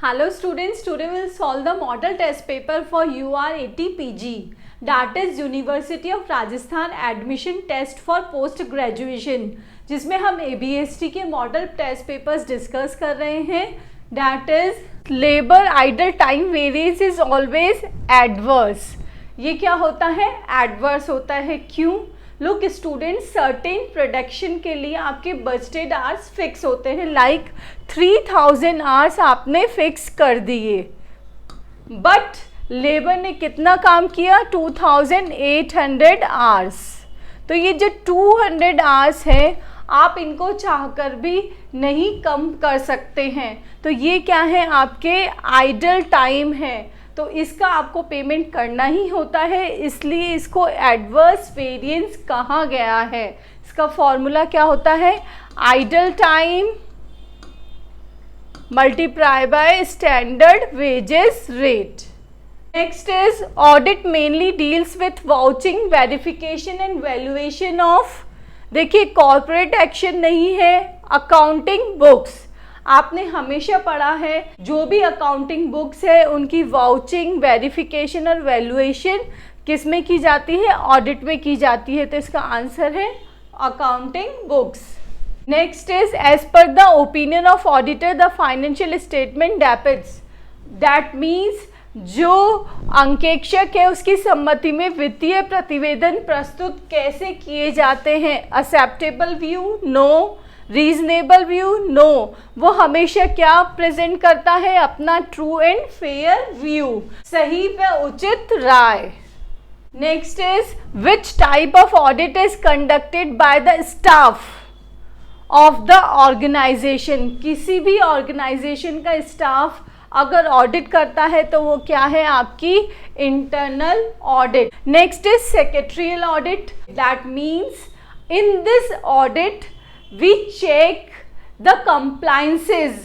Hello students, today we'll solve the model test paper for UR80 PG, that is University of Rajasthan admission test for post graduation, जिसमें हम ABST के model test papers discuss कर रहे हैं. That is labour idle time variance is always adverse. ये क्या होता है? एडवर्स होता है. क्यों? लुक स्टूडेंट, सर्टेन प्रोडक्शन के लिए आपके बजटेड आवर्स फिक्स होते हैं, लाइक 3000 आवर्स आपने फिक्स कर दिए, बट लेबर ने कितना काम किया? 2800 आवर्स. तो ये जो 200 आवर्स है आप इनको चाहकर भी नहीं कम कर सकते हैं. तो ये क्या है? आपके आइडल टाइम है, तो इसका आपको पेमेंट करना ही होता है, इसलिए इसको एडवर्स वेरिएंस कहा गया है. इसका फॉर्मूला क्या होता है? Idle time multiply by standard wages rate. Next is audit mainly deals with vouching, verification and valuation of. देखिए कॉर्पोरेट एक्शन नहीं है, अकाउंटिंग बुक्स. आपने हमेशा पढ़ा है जो भी अकाउंटिंग बुक्स है उनकी वाउचिंग, वेरिफिकेशन और वैल्यूएशन किस में की जाती है? ऑडिट में की जाती है. तो इसका आंसर है accounting books. Next is as per the opinion of auditor the financial statement depicts. That means जो अंकेक्षक है उसकी सम्मति में वित्तीय प्रतिवेदन प्रस्तुत कैसे किए जाते हैं? Acceptable view? No. Reasonable view? No. वो हमेशा क्या प्रेजेंट करता है? अपना ट्रू एंड फेयर व्यू, सही व उचित राय. Next is which type of audit is conducted by the staff of the organization. किसी भी ऑर्गेनाइजेशन का स्टाफ अगर ऑडिट करता है तो वो क्या है? आपकी internal audit. Next is secretarial audit. That means in this audit we check the compliances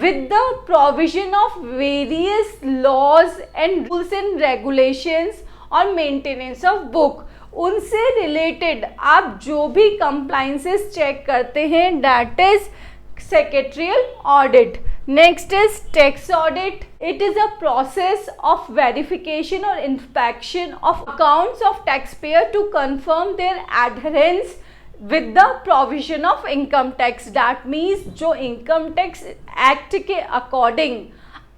with the provision of various laws and rules and regulations और maintenance of book. उनसे related आप जो भी compliances check करते हैं that is secretarial audit. Next is tax audit. It is a process of verification or inspection of accounts of taxpayer to confirm their adherence with the provision of income tax. That means जो income tax act के according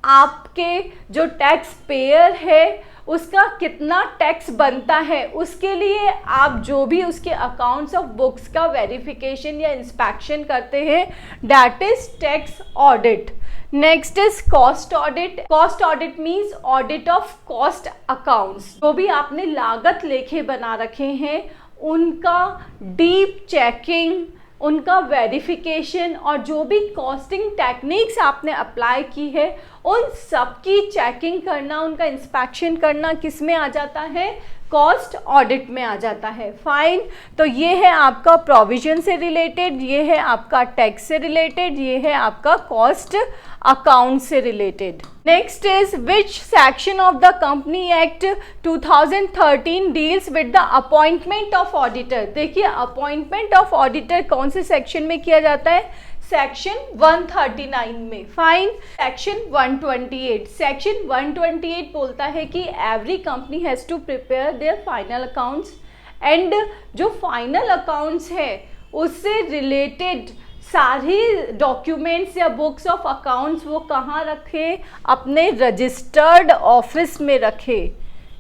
आपके जो tax payer है उसका कितना tax बनता है, उसके लिए आप जो भी उसके अकाउंट्स ऑफ बुक्स का वेरिफिकेशन या इंस्पेक्शन करते हैं, that is tax audit. Next is cost audit. Cost audit means audit of cost accounts. जो भी आपने लागत लेखे बना रखे हैं उनका डीप चेकिंग, उनका वेरिफिकेशन और जो भी कॉस्टिंग टेक्निक्स आपने अप्लाई की है उन सब की चेकिंग करना, उनका इंस्पेक्शन करना किस में आ जाता है? कॉस्ट ऑडिट में आ जाता है. फाइन. तो ये है आपका प्रोविजन से रिलेटेड, ये है आपका टैक्स से रिलेटेड, ये है आपका कॉस्ट अकाउंट से related. Next is which section of the company act 2013 deals with the appointment of auditor. देखिए अपॉइंटमेंट ऑफ ऑडिटर कौन से सेक्शन में किया जाता है? सेक्शन 139 में. फाइन. सेक्शन 128. सेक्शन 128 बोलता है कि every company has to prepare their final accounts and जो फाइनल अकाउंट्स है उससे रिलेटेड सारी डॉक्यूमेंट्स या बुक्स ऑफ अकाउंट्स वो कहाँ रखे? अपने रजिस्टर्ड ऑफिस में रखे.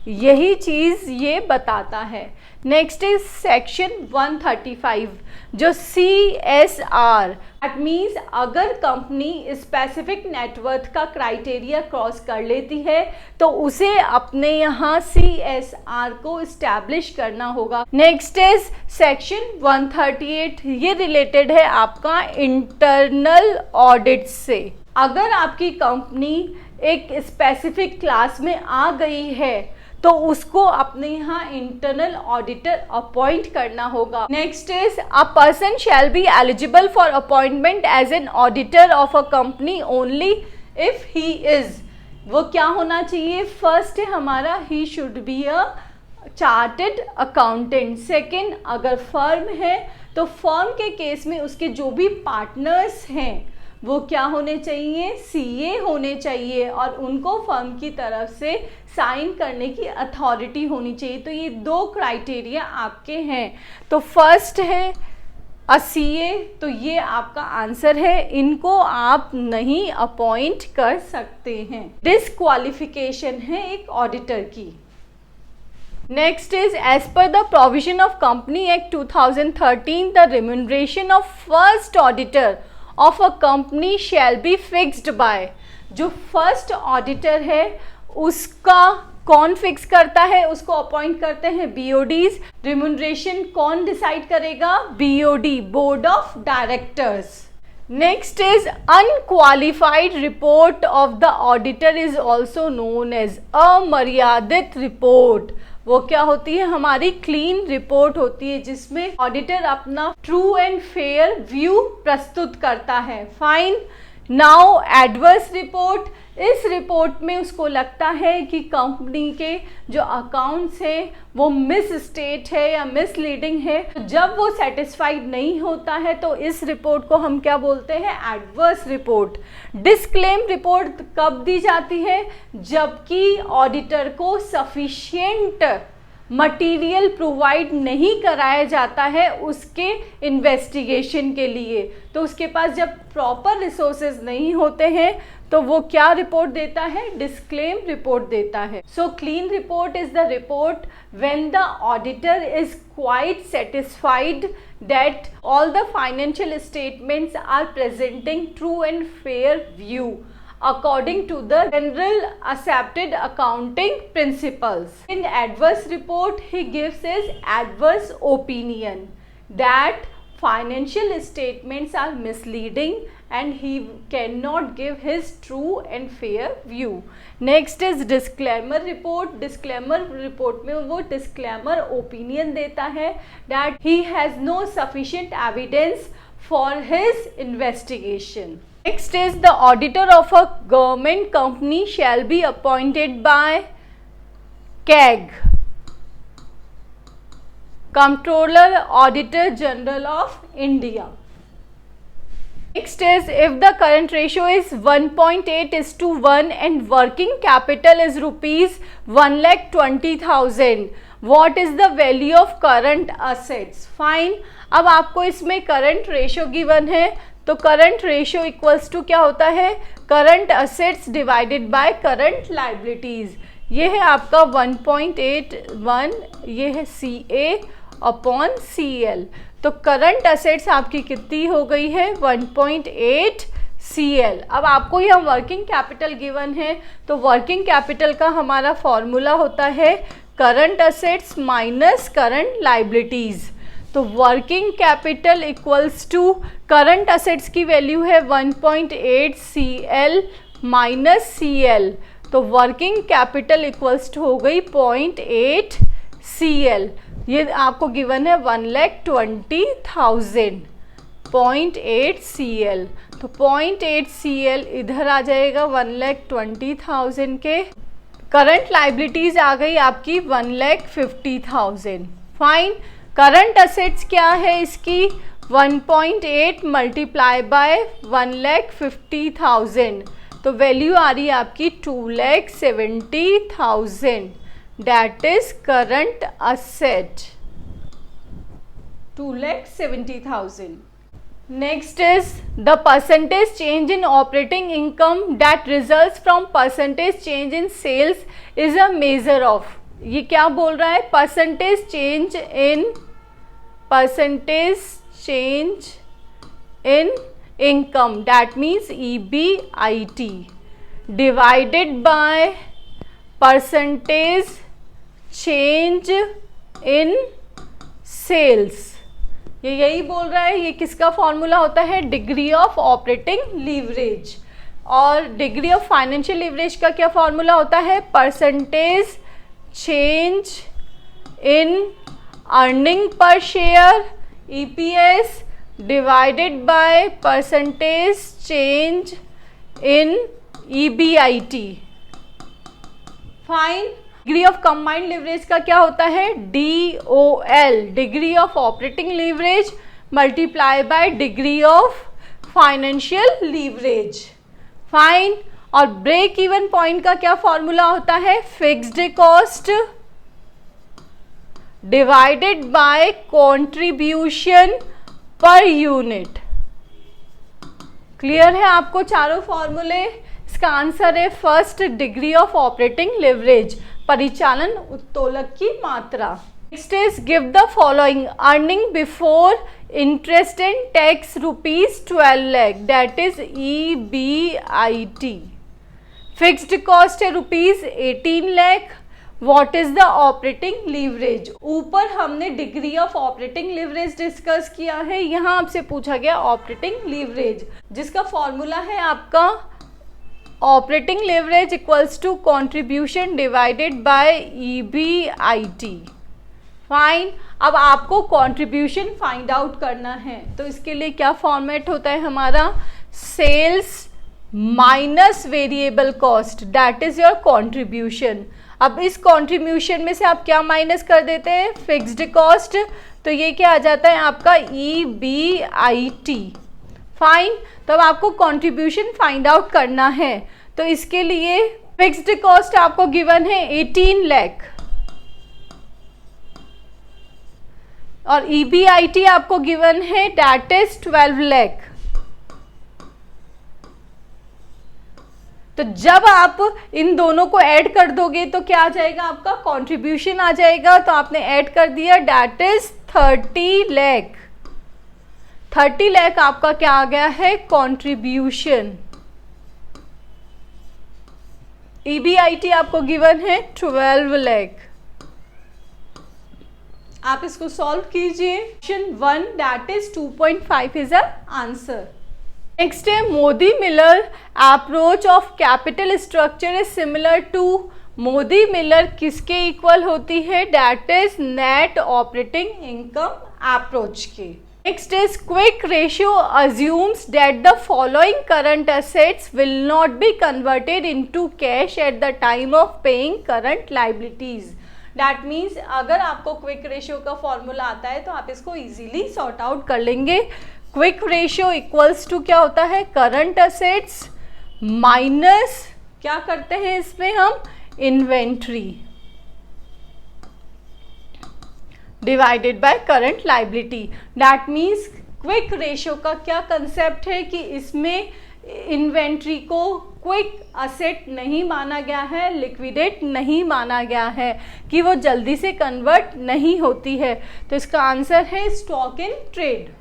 यही चीज़ ये बताता है. नेक्स्ट इज सेक्शन 135 जो CSR. दैट मीन्स अगर कंपनी स्पेसिफिक नेटवर्थ का क्राइटेरिया क्रॉस कर लेती है तो उसे अपने यहाँ CSR को इस्टेब्लिश करना होगा. Next is section 138. ये रिलेटेड है आपका इंटरनल ऑडिट से. अगर आपकी कंपनी एक स्पेसिफिक क्लास में आ गई है तो उसको अपने यहाँ इंटरनल ऑडिटर अपॉइंट करना होगा. Next is a person shall be eligible for appointment as an auditor of a company only if he is. वो क्या होना चाहिए? फर्स्ट है हमारा he should be a chartered accountant. Second, अगर फर्म है तो फर्म के केस में उसके जो भी पार्टनर्स हैं वो क्या होने चाहिए, सीए होने चाहिए और उनको फर्म की तरफ से साइन करने की अथॉरिटी होनी चाहिए। तो ये 2 क्राइटेरिया आपके हैं। तो फर्स्ट है सीए, तो ये आपका आंसर है, इनको आप नहीं अपॉइंट कर सकते हैं। डिसक्वालिफिकेशन है एक ऑडिटर की। Next is as per the provision of company act 2013 the remuneration of first auditor of a company shall be fixed by. जो फर्स्ट ऑडिटर है उसका कौन फिक्स करता है, उसको अपॉइंट करते हैं बीओडीज। रिम्यूनरेशन कौन डिसाइड करेगा, BOD, board of directors. Next is unqualified report of the auditor is also known as अमर्यादित रिपोर्ट। वो क्या होती है, हमारी क्लीन रिपोर्ट होती है जिसमें ऑडिटर अपना ट्रू एंड फेयर व्यू प्रस्तुत करता है। फाइन। नाउ एडवर्स रिपोर्ट, इस रिपोर्ट में उसको लगता है कि कंपनी के जो अकाउंट्स हैं वो मिस स्टेट है या मिसलीडिंग है। जब वो सेटिस्फाइड नहीं होता है तो इस रिपोर्ट को हम क्या बोलते हैं, एडवर्स रिपोर्ट। डिस्क्लेम रिपोर्ट कब दी जाती है, जबकि ऑडिटर को सफिशिएंट मटेरियल प्रोवाइड नहीं कराया जाता है उसके इन्वेस्टिगेशन के लिए। तो उसके पास जब प्रॉपर रिसोर्सेज नहीं होते हैं तो वो क्या रिपोर्ट देता है, डिस्क्लेम रिपोर्ट देता है। So clean report is the report when the auditor is quite satisfied that all the financial statements are presenting true and fair view according to the general accepted accounting principles. In adverse report, he gives his adverse opinion that financial statements are misleading and he cannot give his true and fair view. Next is disclaimer report. Disclaimer report में वो disclaimer opinion देता है that he has no sufficient evidence for his investigation. Next is the auditor of a government company shall be appointed by CAG, Comptroller Auditor General of India. Next is if the current ratio is 1.8:1 and working capital is rupees 1,20,000, what is the value of current assets? Fine. अब आपको इसमें current ratio given है तो current ratio equals to क्या होता है, current assets divided by current liabilities. ये है आपका 1.81, ये है CA अपॉन CL। तो करंट असेट्स आपकी कितनी हो गई है, 1.8 CL। अब आपको यहाँ वर्किंग कैपिटल गिवन है तो वर्किंग कैपिटल का हमारा फॉर्मूला होता है current assets minus current liabilities. तो working capital equals to current assets की वैल्यू है 1.8 CL माइनस CL। तो वर्किंग कैपिटल इक्वल्स टू हो गई 0.8 CL। ये आपको गिवन है 1,20,000, 0.8 CL। तो 0.8 CL इधर आ जाएगा 1,20,000 के। करंट लाइबिलिटीज आ गई आपकी 1,50,000। फाइन। करंट असेट्स क्या है इसकी, 1.8 मल्टीप्लाई बाय 1,50,000। तो वैल्यू आ रही है आपकी 2,70,000। That is current asset, 2,70,000. Next is the percentage change in operating income that results from percentage change in sales is a measure of. ये क्या बोल रहा है, percentage change in income, that means EBIT divided by percentage change in sales। ये यही बोल रहा है। ये किसका फॉर्मूला होता है, डिग्री ऑफ ऑपरेटिंग लीवरेज। और डिग्री ऑफ फाइनेंशियल लीवरेज का क्या फॉर्मूला होता है, percentage change in earning per share EPS divided by percentage change in EBIT। Fine. Degree of combined leverage का क्या होता है, DOL, degree of operating leverage multiply by degree of financial leverage. Fine. और break even point का क्या formula होता है? Fixed cost divided by contribution per unit. Clear है आपको चारों फॉर्मूले? इसका आंसर है first, degree of operating leverage, परिचालन उत्तोलक की मात्रा। Next is give the following earning before interest and tax ₹12 lakh, that is EBIT। Fixed cost है ₹18 lakh. What is the operating leverage? ऊपर हमने degree of operating leverage discuss किया है, यहाँ आपसे पूछा गया ऑपरेटिंग लीवरेज, जिसका फॉर्मूला है आपका operating leverage equals to contribution divided by EBIT। Fine. अब आपको कंट्रीब्यूशन फाइंड आउट करना है, तो इसके लिए क्या फॉर्मेट होता है हमारा? Sales minus variable cost, that is your contribution. अब इस कंट्रीब्यूशन में से आप क्या माइनस कर देते हैं? फिक्स्ड कॉस्ट, तो ये क्या आ जाता है आपका EBIT। फाइन। तो अब आपको कंट्रीब्यूशन फाइंड आउट करना है, तो इसके लिए फिक्स्ड कॉस्ट आपको गिवन है 18 लाख और EBIT आपको गिवन है दैट इज 12 लाख। तो जब आप इन दोनों को ऐड कर दोगे तो क्या आ जाएगा? आपका कंट्रीब्यूशन आ जाएगा। तो आपने ऐड कर दिया, दैट इज 30 लाख। 30 लाख आपका क्या आ गया है? कंट्रीब्यूशन। EBIT आपको गिवन है 12 लाख। आप इसको सॉल्व कीजिए। Option 1 that is 2.5 is a answer. Next है Modi Miller approach of capital structure is similar to. Modi Miller किसके इक्वल होती है? That is net operating income approach के। Next is quick ratio assumes that the following current assets will not be converted into cash at the time of paying current liabilities. That means अगर आपको quick ratio का formula आता है तो आप इसको easily sort out कर लेंगे। क्विक रेशियो इक्वल्स टू क्या होता है? करंट एसेट्स माइनस क्या करते हैं इसमें हम? Inventory divided by current liability. That means quick ratio का क्या कंसेप्ट है कि इसमें इन्वेंट्री को क्विक असेट नहीं माना गया है, लिक्विडेट नहीं माना गया है, कि वो जल्दी से कन्वर्ट नहीं होती है। तो इसका आंसर है stock in trade.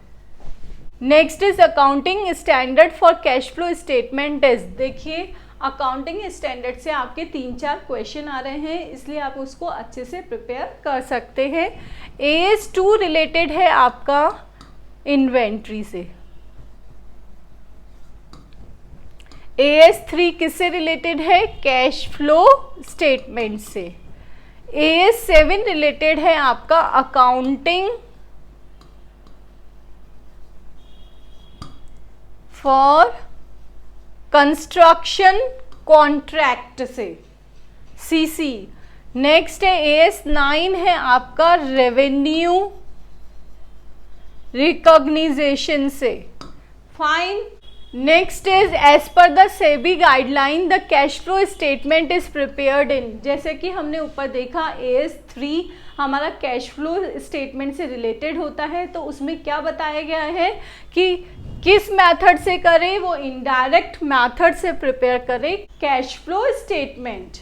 Next is accounting standard for cash flow statement is. देखिए अकाउंटिंग स्टैंडर्ड से आपके 3-4 क्वेश्चन आ रहे हैं, इसलिए आप उसको अच्छे से प्रिपेयर कर सकते हैं। AS2 रिलेटेड है आपका इन्वेंट्री से। AS3 किससे रिलेटेड है? कैश फ्लो स्टेटमेंट से। AS7 रिलेटेड है आपका अकाउंटिंग फॉर कंस्ट्रक्शन कॉन्ट्रैक्ट से, CC। नेक्स्ट है AS9 है आपका रेवेन्यू रिकॉग्निजेशन से। Fine. Next is as per the SEBI guideline the cash flow statement is prepared in. जैसे कि हमने ऊपर देखा AS3 हमारा कैश फ्लो स्टेटमेंट से रिलेटेड होता है, तो उसमें क्या बताया गया है कि किस मेथड से करें? वो इनडायरेक्ट मेथड से प्रिपेयर करें cash flow statement.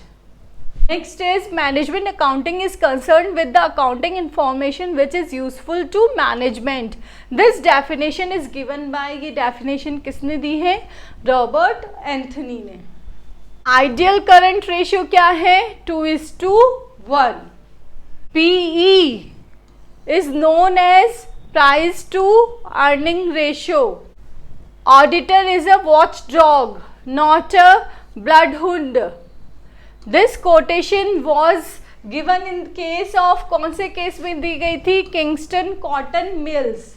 Next is management accounting is concern with the accounting information which is useful to management. This definition is given by, ये डेफिनेशन किसने दी है? रॉबर्ट एंथनी ने। आइडियल करंट रेशियो क्या है? 2:1। PE is known as price to earning ratio. Auditor is a watchdog, not a bloodhound. This quotation was given in case of, कौन से case में दी गई थी? Kingston cotton mills.